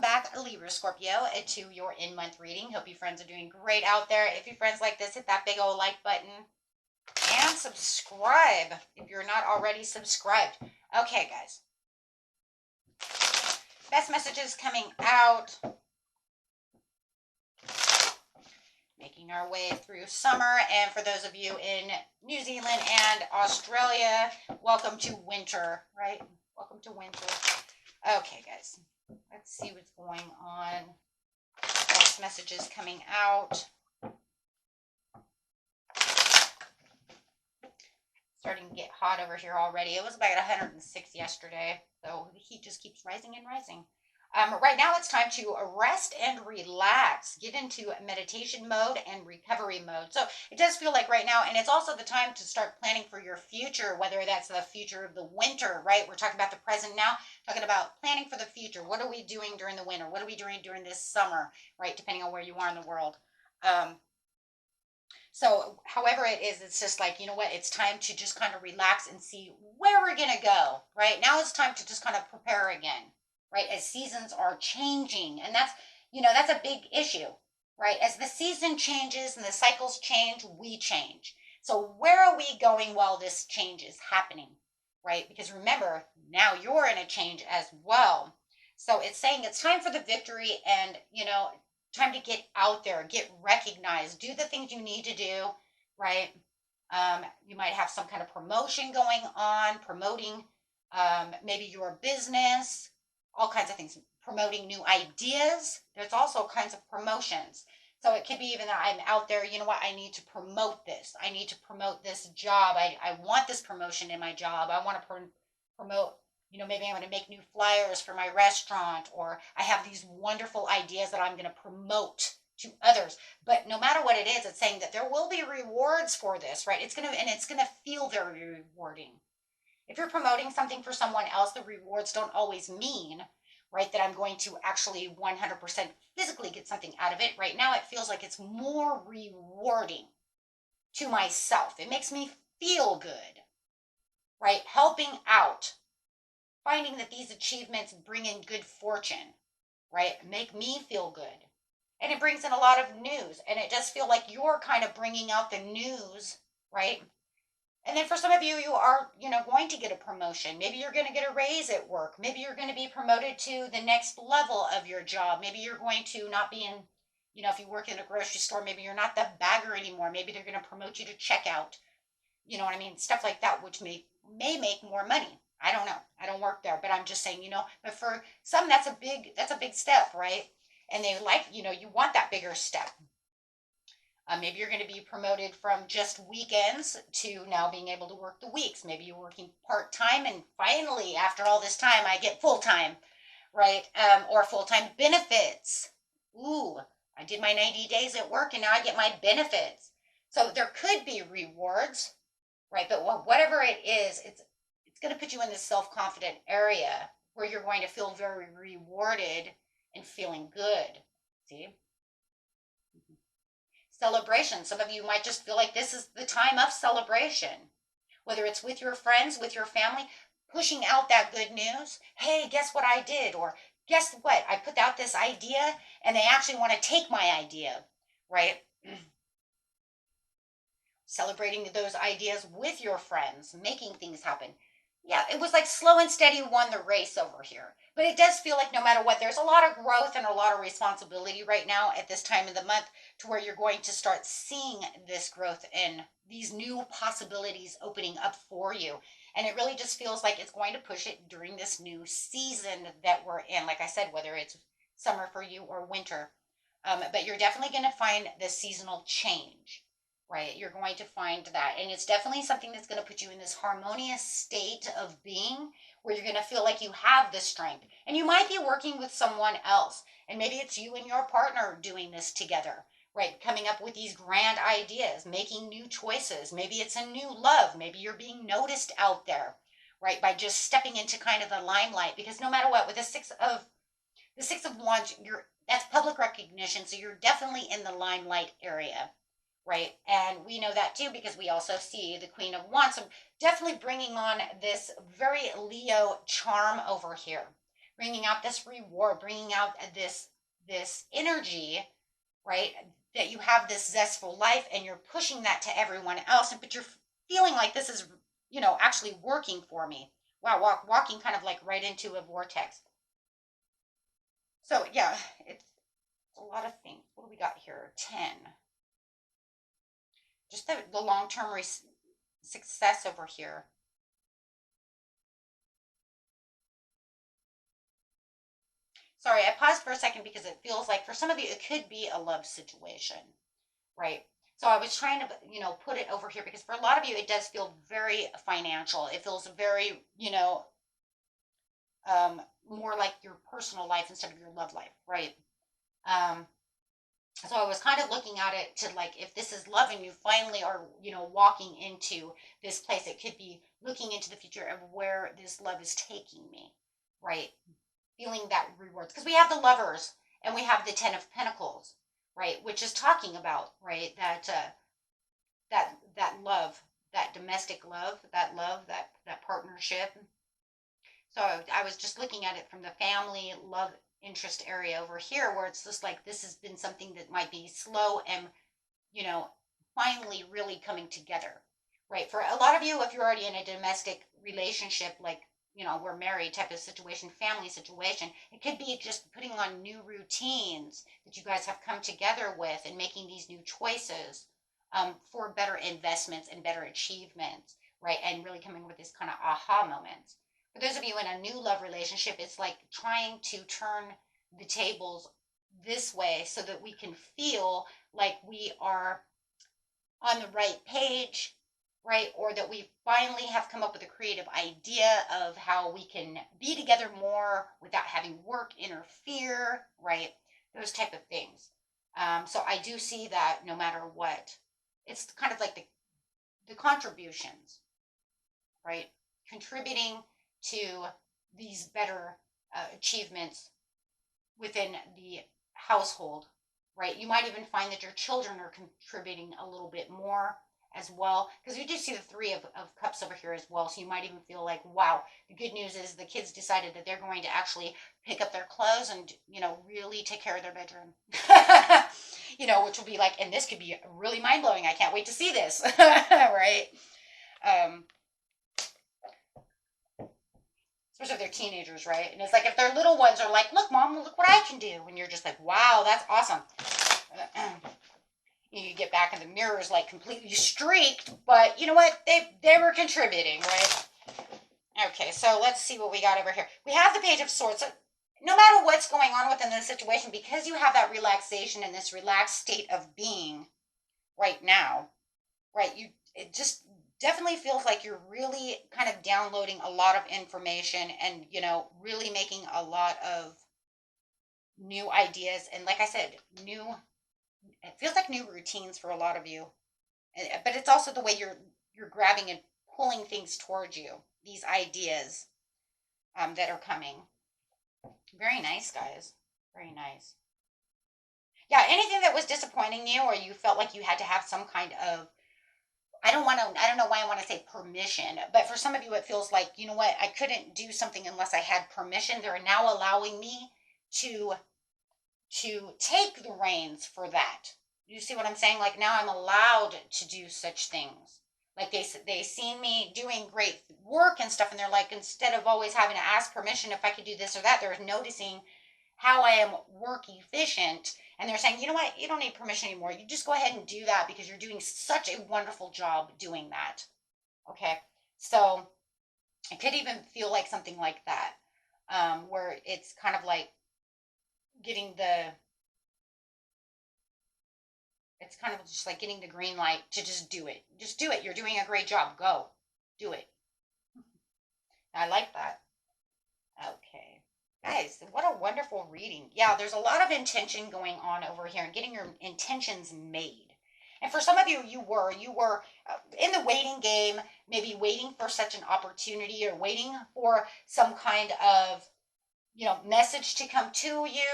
back, Libra Scorpio, to your in-month reading. Hope you friends are doing great out there. If you friends like this, hit that big old like button and subscribe if you're not already subscribed. Okay, guys. Best messages coming out. Making our way through summer. And for those of you in New Zealand and Australia, welcome to winter, right? Welcome to winter. Okay, guys. Let's see what's going on. Best messages coming out. Starting to get hot over here already. It was about 106 yesterday, so the heat just keeps rising and rising. Right now it's time to rest and relax, get into meditation mode and recovery mode. So it does feel like right now, and it's also the time to start planning for your future, whether that's the future of the winter, right? We're talking about the present now, talking about planning for the future. What are we doing during the winter? What are we doing during this summer, right? Depending on where you are in the world. So however it is, it's just like, you know what, it's time to just kind of relax and see where we're going to go, right? Now it's time to just kind of prepare again, right? As seasons are changing. And that's, that's a big issue, right? As the season changes and the cycles change, we change. So where are we going while this change is happening, right? Because remember, now you're in a change as well. So it's saying it's time for the victory and, time to get out there, get recognized, do the things you need to do, right? You might have some kind of promotion going on, promoting maybe your business, all kinds of things, promoting new ideas. There's also kinds of promotions. So it could be even that I'm out there, you know what, I need to promote this. I need to promote this job. I want this promotion in my job. I want to promote, maybe I'm going to make new flyers for my restaurant, or I have these wonderful ideas that I'm going to promote to others. But no matter what it is, it's saying that there will be rewards for this, right? It's going to feel very rewarding. If you're promoting something for someone else, the rewards don't always mean, right, that I'm going to actually 100% physically get something out of it. Right now, it feels like it's more rewarding to myself. It makes me feel good, right? Helping out, finding that these achievements bring in good fortune, right? Make me feel good. And it brings in a lot of news. And it does feel like you're kind of bringing out the news, right? And then for some of you, you are, going to get a promotion. Maybe you're going to get a raise at work. Maybe you're going to be promoted to the next level of your job. Maybe you're going to not be in, if you work in a grocery store, maybe you're not the bagger anymore. Maybe they're going to promote you to checkout. You know what I mean? Stuff like that, which may make more money. I don't know. I don't work there, but I'm just saying, but for some, that's a big step, right? And they like, you want that bigger step. Maybe you're going to be promoted from just weekends to now being able to work the weeks. Maybe you're working part-time and finally, after all this time, I get full-time, right? Or full-time benefits. Ooh, I did my 90 days at work and now I get my benefits. So there could be rewards, right? But whatever it is, it's going to put you in this self-confident area where you're going to feel very rewarded and feeling good. See? Celebration. Some of you might just feel like this is the time of celebration, whether it's with your friends, with your family, pushing out that good news. Hey, guess what I did? Or guess what? I put out this idea and they actually want to take my idea, right? Celebrating those ideas with your friends, making things happen. Yeah, it was like slow and steady won the race over here. But it does feel like no matter what, there's a lot of growth and a lot of responsibility right now at this time of the month to where you're going to start seeing this growth and these new possibilities opening up for you. And it really just feels like it's going to push it during this new season that we're in. Like I said, whether it's summer for you or winter. But you're definitely going to find the seasonal change. Right, you're going to find that, and it's definitely something that's going to put you in this harmonious state of being where you're going to feel like you have the strength. And you might be working with someone else, and maybe it's you and your partner doing this together, right? Coming up with these grand ideas, making new choices. Maybe it's a new love. Maybe you're being noticed out there, right? By just stepping into kind of the limelight. Because no matter what, with the Six of Wands, that's public recognition, so you're definitely in the limelight area. Right. And we know that too, because we also see the Queen of Wands. So definitely bringing on this very Leo charm over here. bringing out this reward, bringing out this energy, right? That you have this zestful life and you're pushing that to everyone else, but you're feeling like this is, actually working for me. Wow, walking kind of like right into a vortex. So yeah, it's a lot of things. What do we got here? 10. Just the long-term success over here. Sorry, I paused for a second because it feels like for some of you, it could be a love situation, right? So I was trying to, put it over here because for a lot of you, it does feel very financial. It feels very, more like your personal life instead of your love life, right? Um, so I was kind of looking at it to like, if this is love and you finally are, walking into this place, it could be looking into the future of where this love is taking me, right? Feeling that rewards, because we have the lovers and we have the 10 of Pentacles, right, which is talking about, right, that love, that domestic love, that partnership. So I was just looking at it from the family love interest area over here, where it's just like this has been something that might be slow and, you know finally really coming together, right? For a lot of you, if you're already in a domestic relationship, like, we're married type of situation, family situation, it could be just putting on new routines that you guys have come together with and making these new choices, for better investments and better achievements, right? And really coming with this kind of aha moments. For those of you in a new love relationship, it's like trying to turn the tables this way so that we can feel like we are on the right page, right? Or that we finally have come up with a creative idea of how we can be together more without having work interfere, right? Those type of things. So I do see that no matter what, it's kind of like the contributions, right? Contributing to these better achievements within the household, right? You might even find that your children are contributing a little bit more as well, because we do see the 3 of Cups over here as well. So you might even feel like, wow, the good news is the kids decided that they're going to actually pick up their clothes and, really take care of their bedroom. Which will be like, and this could be really mind blowing. I can't wait to see this, right? Um, Especially if they're teenagers, right? And it's like if their little ones are like, look, mom, look what I can do. And you're just like, wow, that's awesome. You get back in the mirrors like completely streaked, but you know what? They were contributing, right? Okay, so let's see what we got over here. We have the Page of Swords. So no matter what's going on within the situation, because you have that relaxation and this relaxed state of being right now, right? It just definitely feels like you're really kind of downloading a lot of information and, really making a lot of new ideas. And like I said, it feels like new routines for a lot of you. But it's also the way you're grabbing and pulling things towards you, these ideas, that are coming. Very nice, guys. Very nice. Yeah, anything that was disappointing you or you felt like you had to have some kind of, I don't know why I want to say permission, but for some of you, it feels like, you know what, I couldn't do something unless I had permission. They're now allowing me to take the reins for that. You see what I'm saying? Like now I'm allowed to do such things. Like they seen me doing great work and stuff, and they're like, instead of always having to ask permission if I could do this or that, they're noticing how I am work efficient. And they're saying, you know what, you don't need permission anymore. You just go ahead and do that because you're doing such a wonderful job doing that. Okay. So it could even feel like something like that, where it's kind of like getting it's kind of just like getting the green light to just do it. Just do it. You're doing a great job. Go. Do it. I like that. Okay. Guys, what a wonderful reading. Yeah, there's a lot of intention going on over here and getting your intentions made. And for some of you, you were in the waiting game, maybe waiting for such an opportunity or waiting for some kind of, message to come to you,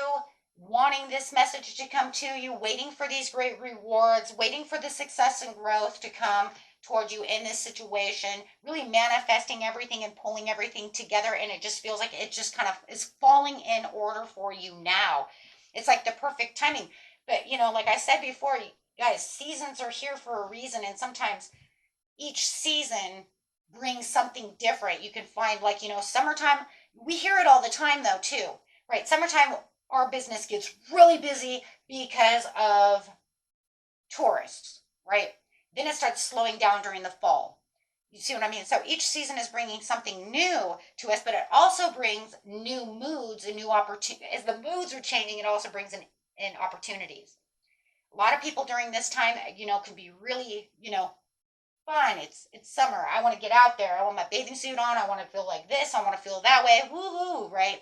wanting this message to come to you, waiting for these great rewards, waiting for the success and growth to come. towards you in this situation, really manifesting everything and pulling everything together. And it just feels like it just kind of is falling in order for you now. It's like the perfect timing. But, like I said before, guys, seasons are here for a reason. And sometimes each season brings something different. You can find, like, summertime, we hear it all the time, though, too, right? Summertime, our business gets really busy because of tourists, right? Then it starts slowing down during the fall. You see what I mean? So each season is bringing something new to us, but it also brings new moods and new opportunities. As the moods are changing, it also brings in opportunities. A lot of people during this time, can be really, fun. It's summer. I want to get out there. I want my bathing suit on. I want to feel like this. I want to feel that way. Woohoo, right?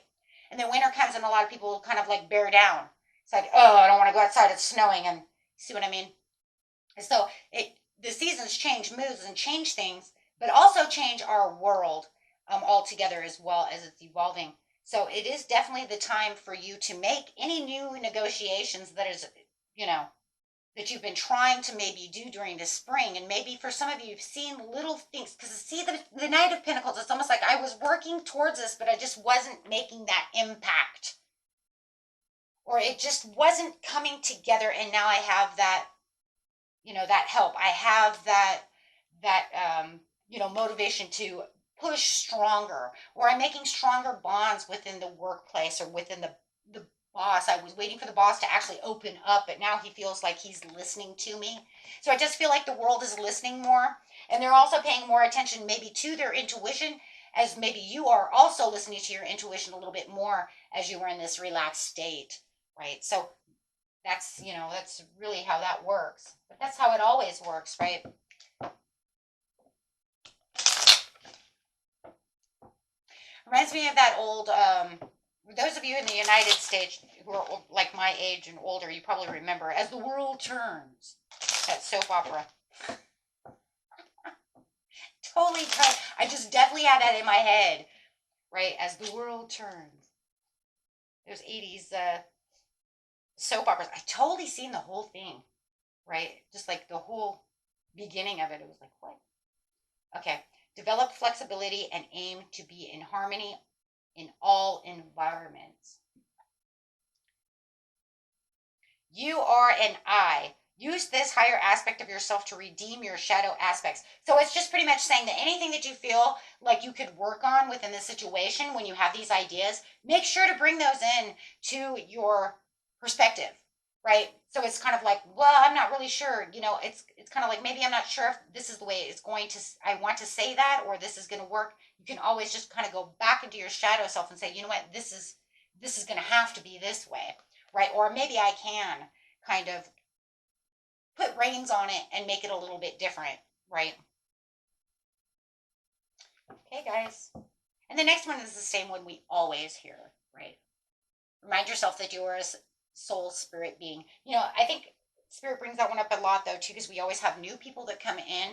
And then winter comes and a lot of people kind of like bear down. It's like, oh, I don't want to go outside. It's snowing. And see what I mean? So the seasons change moods and change things, but also change our world altogether as well as it's evolving. So it is definitely the time for you to make any new negotiations that you've been trying to maybe do during the spring. And maybe for some of you, you've seen little things. Because see, the Knight of Pentacles, it's almost like I was working towards this, but I just wasn't making that impact. Or it just wasn't coming together. And now I have that, that help. I have that motivation to push stronger. Or I'm making stronger bonds within the workplace or within the boss. I was waiting for the boss to actually open up, but now he feels like he's listening to me. So I just feel like the world is listening more, and they're also paying more attention maybe to their intuition, as maybe you are also listening to your intuition a little bit more as you were in this relaxed state, right? So that's really how that works. But that's how it always works, right? Reminds me of that old those of you in the United States who are like my age and older, you probably remember As the World Turns, that soap opera. Totally, I just definitely had that in my head, right? As the World Turns. Those 80s soap operas. I totally seen the whole thing, right? Just like the whole beginning of it. It was like, what? Okay. Develop flexibility and aim to be in harmony in all environments. You are an I. Use this higher aspect of yourself to redeem your shadow aspects. So it's just pretty much saying that anything that you feel like you could work on within the situation when you have these ideas, make sure to bring those in to your perspective, right? So it's kind of like, well, I'm not really sure. It's kind of like, maybe I'm not sure if this is the way it's going to, I want to say that, or this is going to work. You can always just kind of go back into your shadow self and say, you know what, this is going to have to be this way, right? Or maybe I can kind of put reins on it and make it a little bit different, right? Okay, guys. And the next one is the same one we always hear, right? Remind yourself that you are a soul spirit being. I think spirit brings that one up a lot, though, too, because we always have new people that come in,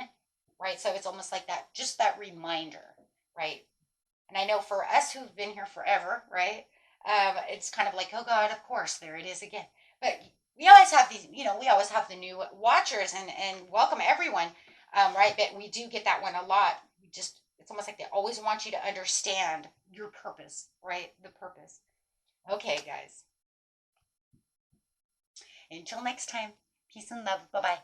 right? So it's almost like that, just that reminder, right? And I know for us who've been here forever, right? It's kind of like, oh God, of course, there it is again. But we always have these, we always have the new watchers and welcome everyone, right? But we do get that one a lot. It's almost like they always want you to understand your purpose, right? The purpose. Okay, guys. Until next time, peace and love. Bye-bye.